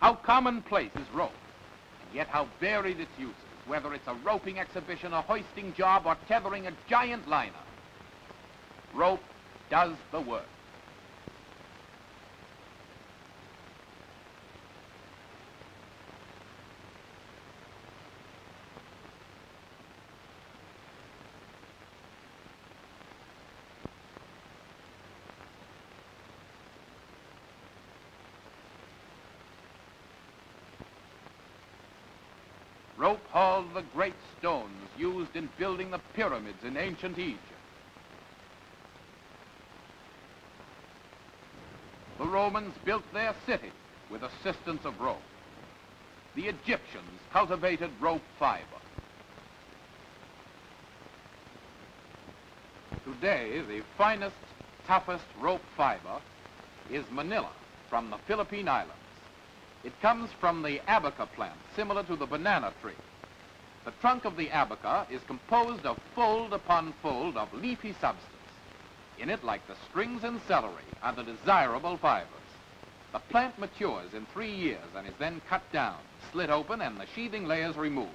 How commonplace is rope, and yet how varied its uses, whether it's a roping exhibition, a hoisting job, or tethering a giant liner. Rope does the work. Rope hauled the great stones used in building the pyramids in ancient Egypt. The Romans built their city with assistance of rope. The Egyptians cultivated rope fiber. Today, the finest, toughest rope fiber is manila from the Philippine Islands. It comes from the abaca plant, similar to the banana tree. The trunk of the abaca is composed of fold upon fold of leafy substance. In it, like the strings in celery, are the desirable fibers. The plant matures in 3 years and is then cut down, slit open, and the sheathing layers removed.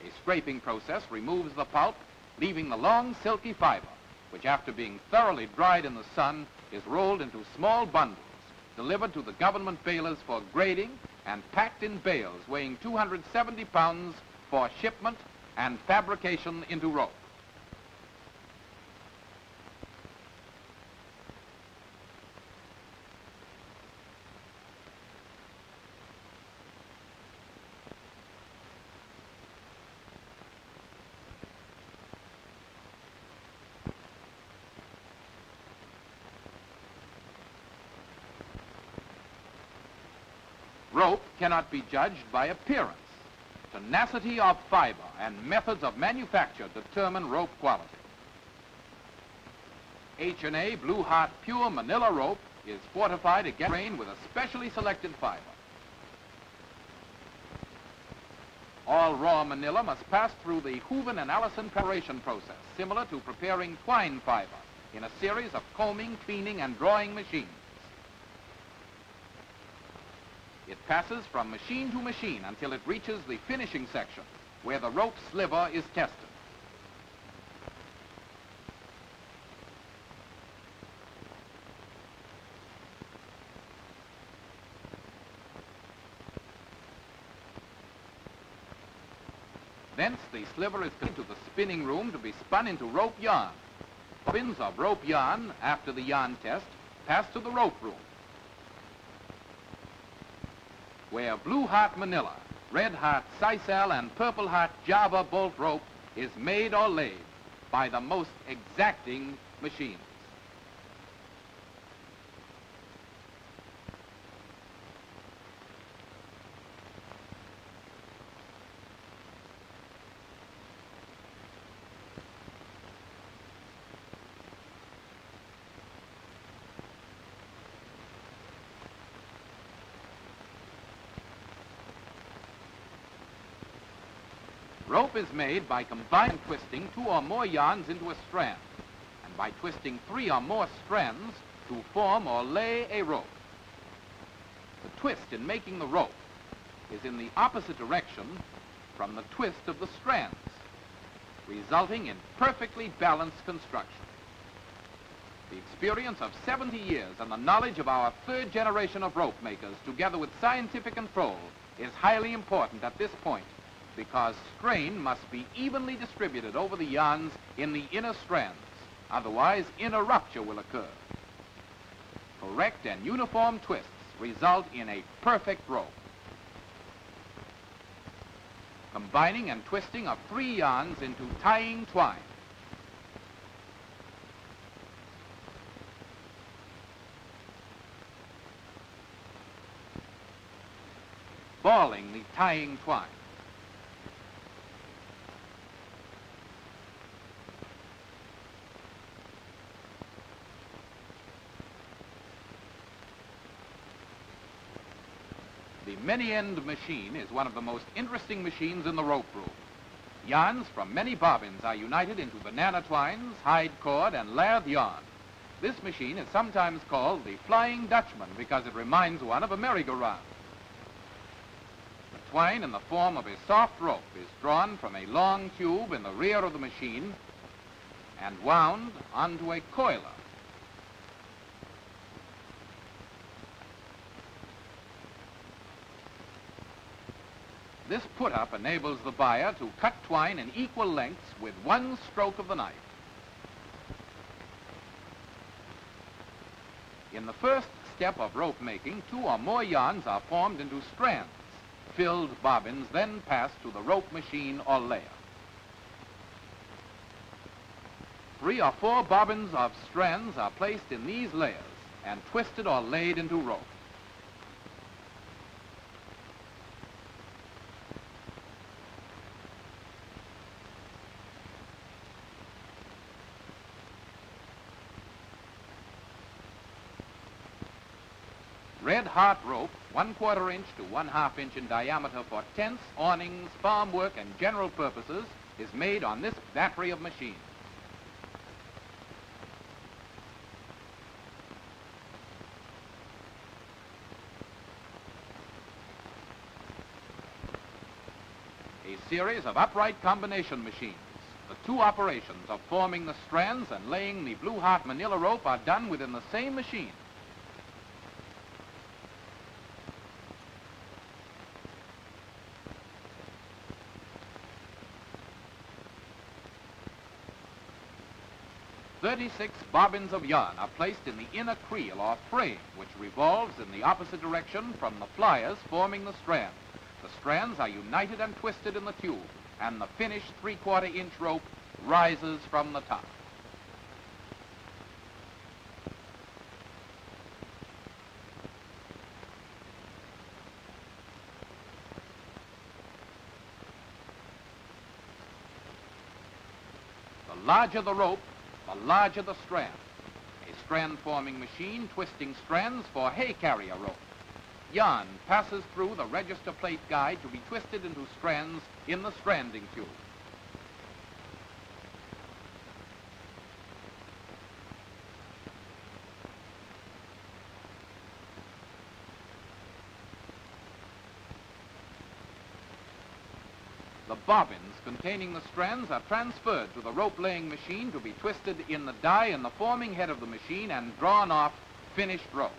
A scraping process removes the pulp, leaving the long, silky fiber, which after being thoroughly dried in the sun, is rolled into small bundles, delivered to the government balers for grading and packed in bales weighing 270 pounds for shipment and fabrication into rope. Rope cannot be judged by appearance. Tenacity of fiber and methods of manufacture determine rope quality. H&A Blue Heart Pure Manila Rope is fortified against rain with a specially selected fiber. All raw manila must pass through the Hooven and Allison preparation process, similar to preparing twine fiber in a series of combing, cleaning, and drawing machines. It passes from machine to machine until it reaches the finishing section, where the rope sliver is tested. Thence the sliver is taken to the spinning room to be spun into rope yarn. Spins of rope yarn, after the yarn test, pass to the rope room, where Blue Heart Manila, Red Heart Sisal, and Purple Heart Java bolt rope is made or laid by the most exacting machines. Rope is made by combining and twisting 2 or more yarns into a strand, and by twisting 3 or more strands to form or lay a rope. The twist in making the rope is in the opposite direction from the twist of the strands, resulting in perfectly balanced construction. The experience of 70 years and the knowledge of our 3rd generation of rope makers, together with scientific control, is highly important at this point, because strain must be evenly distributed over the yarns in the inner strands. Otherwise, inner rupture will occur. Correct and uniform twists result in a perfect rope. Combining and twisting of 3 yarns into tying twine. Balling the tying twine. The many-end machine is one of the most interesting machines in the rope room. Yarns from many bobbins are united into banana twines, hide cord, and lath yarn. This machine is sometimes called the Flying Dutchman because it reminds one of a merry-go-round. twine in the form of a soft rope is drawn from a long tube in the rear of the machine and wound onto a coiler. This put-up enables the buyer to cut twine in equal lengths with one stroke of the knife. In the first step of rope making, 2 or more yarns are formed into strands. Filled bobbins then pass to the rope machine or layer. 3 or 4 bobbins of strands are placed in these layers and twisted or laid into rope. Red hot rope, 1/4 inch to 1/2 inch in diameter for tents, awnings, farm work, and general purposes, is made on this battery of machines. A series of upright combination machines. The 2 operations of forming the strands and laying the blue hot manila rope are done within the same machine. "36 bobbins of yarn are placed in the inner creel or frame, which revolves in the opposite direction from the pliers forming the strands. The strands are united and twisted in the tube, and the finished 3/4 inch rope rises from the top. The larger the rope, the larger the strand. A strand-forming machine twisting strands for hay carrier rope. Yarn passes through the register plate guide to be twisted into strands in the stranding tube. The bobbins containing the strands are transferred to the rope-laying machine to be twisted in the die in the forming head of the machine and drawn off finished rope.